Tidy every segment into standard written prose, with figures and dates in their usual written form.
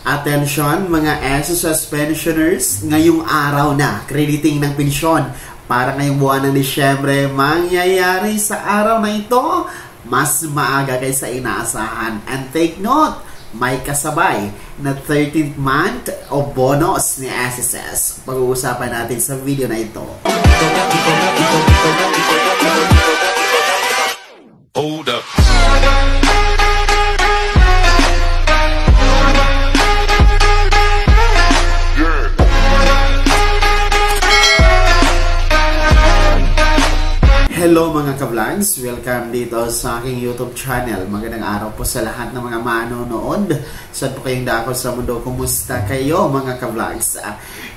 Attention mga SSS pensioners, ngayong araw na crediting ng pensyon para ngayong buwan ng Disyembre. Mangyayari sa araw na ito mas maaga kaysa inaasahan. And take note, may kasabay na 13th month o bonus ni SSS. Pag-uusapan natin sa video na ito. Hold up. Hello mga ka-vlogs! Welcome dito sa aking YouTube channel. Magandang araw po sa lahat ng mga manonood. Saan po kayong dako sa mundo? Kumusta kayo mga ka-vlogs?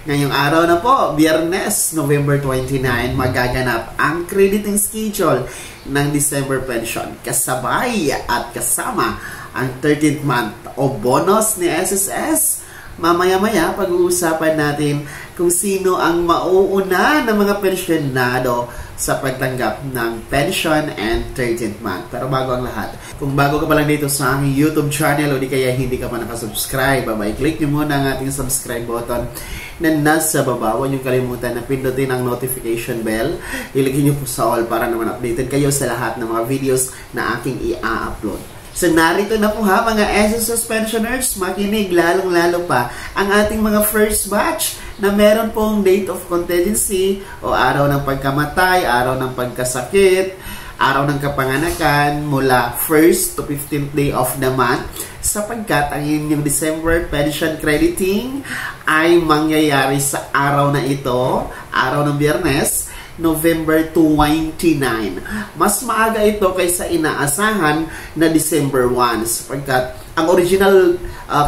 Ngayong araw na po, Biyernes, November 29, magaganap ang crediting schedule ng December pension. Kasabay at kasama ang 13th month o bonus ni SSS. Mamaya-maya, pag-uusapan natin kung sino ang mauuna ng mga pensyonado sa pagtanggap ng pension and 13th month. Pero bago ang lahat, kung bago ka pa lang dito sa aking YouTube channel o di kaya hindi ka pa nakasubscribe, click nyo muna ang ating subscribe button na nasa baba. Huwag nyo kalimutan na pindutin ang notification bell. Iligin nyo po sa all para naman updated kayo sa lahat ng mga videos na aking i-upload. So narito na po ha mga SSS pensioners, makinig lalong-lalo pa ang ating mga first batch na meron pong date of contingency o araw ng pagkamatay, araw ng pagkasakit, araw ng kapanganakan mula 1st to 15th day of the month, sapagkat ang inyong December pension crediting ay mangyayari sa araw na ito, araw ng Biyernes, November 29. Mas maaga ito kaysa inaasahan na December 1 sapagkat ang original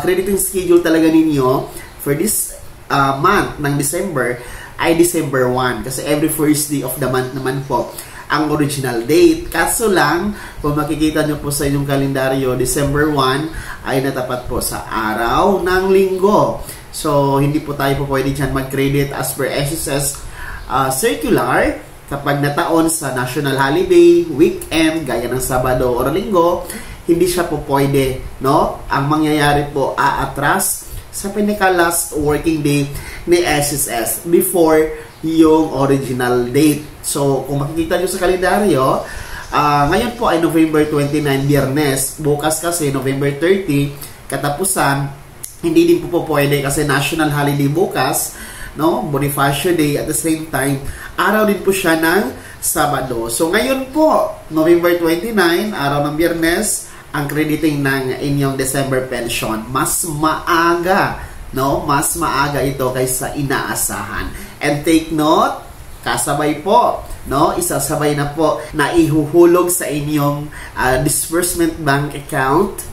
crediting schedule talaga ninyo for this month ng December ay December 1 kasi every first day of the month naman po ang original date. Kaso lang, kung makikita nyo po sa inyong kalendaryo, December 1 ay natapat po sa araw ng linggo. So, hindi po tayo po pwede dyan mag-credit as per SSS circular kapag nataon sa national holiday, weekend, gaya ng Sabado o Linggo, hindi siya po pwede, no? Ang mangyayari po, aatras sa pinaka-last working day ni SSS before yung original date. So, kung makikita nyo sa kalendaryo, ngayon po ay November 29, Biyernes. Bukas kasi, November 30, katapusan, hindi din po pwede kasi national holiday bukas, no? Bonifacio Day at the same time, araw din po siya ng Sabado. So ngayon po, November 29, araw ng Biyernes, ang crediting ng inyong December pension. Mas maaga, no? Mas maaga ito kaysa inaasahan. And take note, kasabay po, no? Isasabay na po na ihuhulog sa inyong disbursement bank account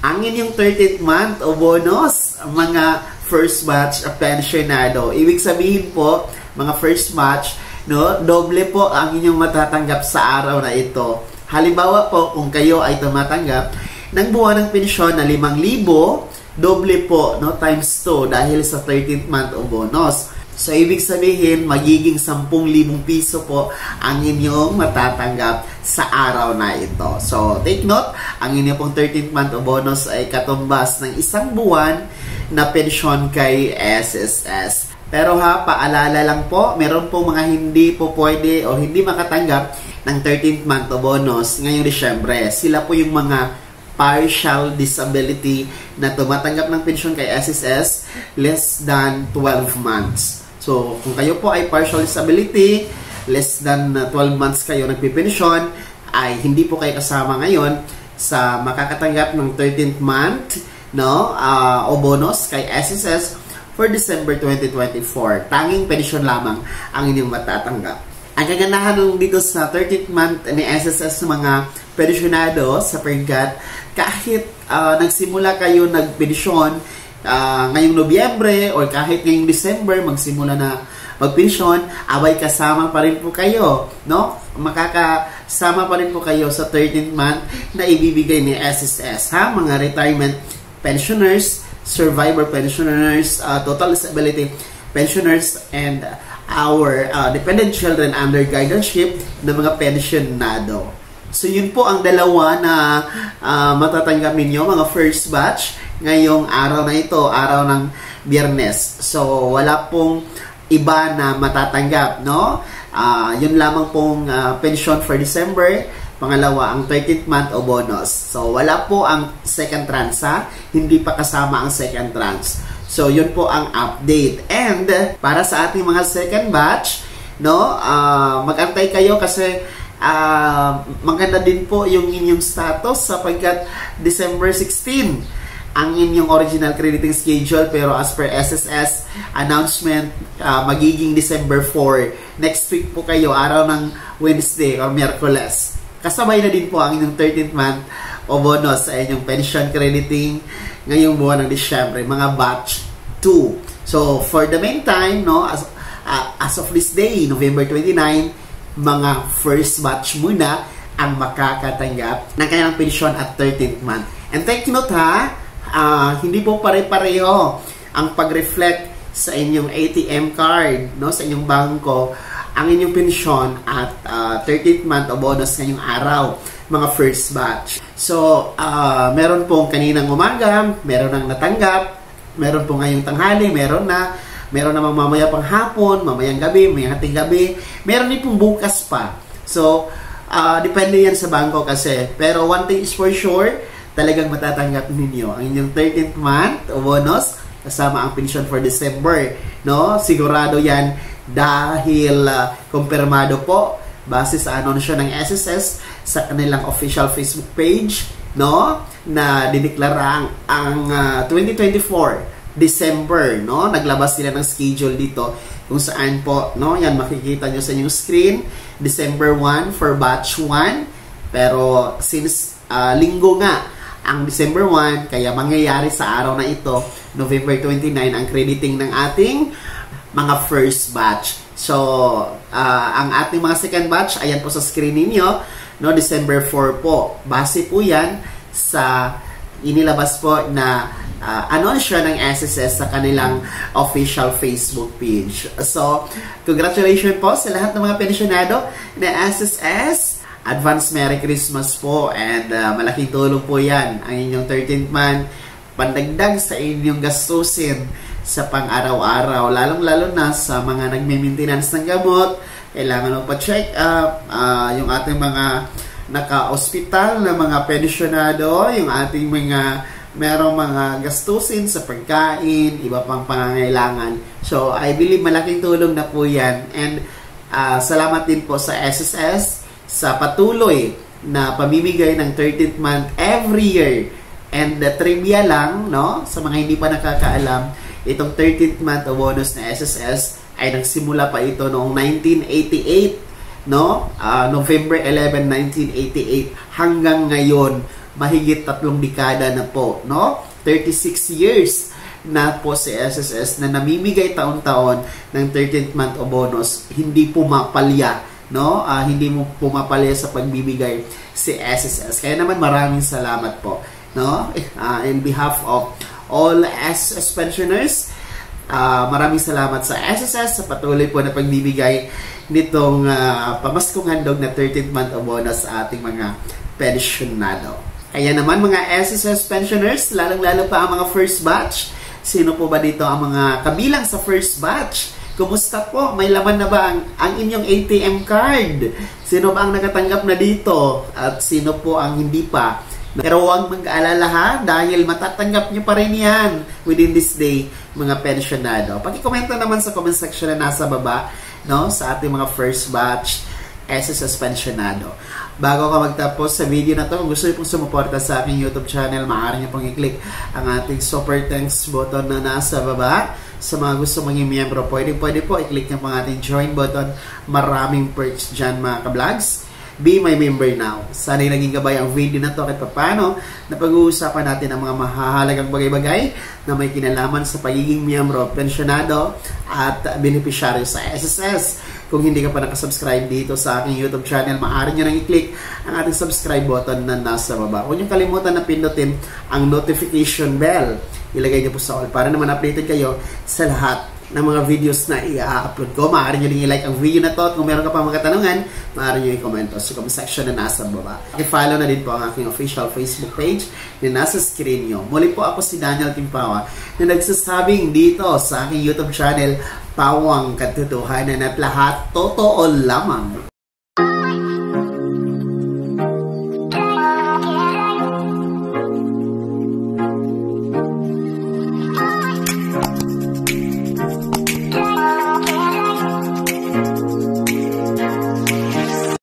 ang inyong 13th month o bonus, mga first batch pensionado. Ibig sabihin po, mga first batch, no, doble po ang inyong matatanggap sa araw na ito. Halimbawa po, kung kayo ay tumatanggap ng buwan ng pensyon na 5,000, doble po, no, times 2 dahil sa 13th month o bonus. So, ibig sabihin, magiging 10,000 piso po ang inyong matatanggap sa araw na ito. So, take note, ang inyong pong 13th month o bonus ay katumbas ng isang buwan na pensyon kay SSS. Pero ha, paalala lang po, meron po mga hindi po pwede o hindi makatanggap ng 13th month o bonus ngayong Disyembre. Sila po yung mga partial disability na tumatanggap ng pensyon kay SSS less than 12 months. So, kung kayo po ay partial disability, less than 12 months kayo nagpipensyon, ay hindi po kayo kasama ngayon sa makakatanggap ng 13th month, no, o bonus kay SSS for December 2024. Tanging pensyon lamang ang inyong matatanggap. Ang kagandahan dito sa 13th month ni SSS sa mga pensyonado sapagkat kahit nagsimula kayo nagpensyon ngayong Nobyembre o kahit ngayong December magsimula na magpensyon, abay kasama pa rin po kayo, no? Makakasama pa rin po kayo sa 13th month na ibibigay ni SSS, ha? Mga retirement pensioners, survivor pensioners, total disability pensioners, and our dependent children under guardianship ng mga pensionado. So yun po ang dalawa na matatanggap ninyo, mga first batch ngayong araw na ito, araw ng Biyernes. So, wala pong iba na matatanggap, no? Yun lamang pong pension for December. Pangalawa, ang 13th month o bonus. So, wala po ang second tranche, ha? Hindi pa kasama ang second tranche. So, yun po ang update. And, para sa ating mga second batch, no? Mag-antay kayo kasi maganda din po yung inyong status sapagkat December 16 ang inyong original crediting schedule, pero as per SSS announcement, magiging December 4. Next week po kayo, araw ng Wednesday or Miyerkules. Kasabay na din po ang inyong 13th month o bonus sa inyong pension crediting ngayong buwan ng Disyembre, mga batch 2. So, for the meantime, no, as of this day, November 29, mga first batch muna ang makakatanggap ng kanilang pension at 13th month. And take note, ha, hindi po pare-pareho ang pag-reflect sa inyong ATM card, no, sa inyong bangko, ang inyong pensyon at 13th month o bonus ngayong araw, mga first batch. So, meron pong kaninang umaga, meron nang natanggap, meron po ngayong tanghali, meron namang mamaya pang hapon, mamayang gabi, mamayang hating gabi, meron din pong bukas pa. So, depende yan sa bangko kasi. Pero one thing is for sure, talagang matatanggap ninyo ang inyong 13th month o bonus kasama ang pension for December, no? Sigurado yan dahil kumpirmado po base sa anunsyo ng SSS sa kanilang official Facebook page, no? Na dineklara ang 2024 December, no? Naglabas sila ng schedule dito kung saan po, no? Yan makikita nyo sa inyong screen, December 1 for batch 1, pero since linggo nga ang December 1, kaya mangyayari sa araw na ito, November 29, ang crediting ng ating mga first batch. So, ang ating mga second batch, ayan po sa screen ninyo, no, December 4 po. Base po yan sa inilabas po na anunsyo ng SSS sa kanilang official Facebook page. So, congratulations po sa lahat ng mga pensyonado na SSS. Advance Merry Christmas po, and malaking tulong po yan ang inyong 13th month, pandagdag sa inyong gastusin sa pang-araw-araw, lalong-lalo na sa mga nagme-maintenance ng gamot, kailangan mo pa-check up, yung ating mga naka-hospital na mga pensyonado, yung ating merong mga gastusin sa pagkain, iba pang pangangailangan. So, I believe malaking tulong na po yan, and salamat din po sa SSS sa patuloy na pamimigay ng 13th month every year. And trivia lang, no, sa mga hindi pa nakakaalam, itong 13th month o bonus na SSS ay nagsimula pa ito noong 1988, no? November 11, 1988 hanggang ngayon, mahigit 3 dekada na po, no? 36 years na po si SSS na namimigay taon-taon ng 13th month o bonus, hindi pumapalya, no? Hindi mo pumapalya sa pagbibigay si SSS. Kaya naman maraming salamat po, no? In behalf of all SSS pensioners, maraming salamat sa SSS sa patuloy po na pagbibigay nitong pamaskong handog na 13th month o bonus sa ating mga pensionado. Kaya naman mga SSS pensioners, lalong-lalo pa ang mga first batch. Sino po ba dito ang mga kabilang sa first batch? Kumusta po? May laman na ba ang inyong ATM card? Sino ba ang nakatanggap na dito? At sino po ang hindi pa? Pero huwag mag-aalala, ha, dahil matatanggap nyo pa rin yan within this day, mga pensionado. Paki-komento naman sa comment section na nasa baba, no, sa ating mga first batch SSS pensionado. Bago ka magtapos sa video na to, kung gusto nyo pong sumuporta sa aking YouTube channel, maaari nyo pong i-click ang ating super thanks button na nasa baba. Sa mga gusto maging miyembro, pwede po i-click nyo po ang ating join button. Maraming perks dyan, mga ka-vlogs. Be my member now. Sana'y naging gabay ang video na to kahit paano na pag-uusapan natin ang mga mahahalagang bagay-bagay na may kinalaman sa pagiging miyembro, pensionado at beneficiaryo sa SSS. Kung hindi ka pa nakasubscribe dito sa aking YouTube channel, maaari nyo nang i-click ang ating subscribe button na nasa baba. Huwag nyo kalimutan na pindutin ang notification bell. Ilagay nyo po sa all para naman updated kayo sa lahat ng mga videos na i-upload ko. Maaari nyo din i-like ang video na to at kung meron ka pa mga katanungan, maaari nyo i-comment sa comment section na nasa baba. I-follow na din po ang aking official Facebook page na nasa screen nyo. Muli po ako si Daniel Timpawa na nagsasabing dito sa aking YouTube channel, Pawang Katotohanan at lahat totoo lamang.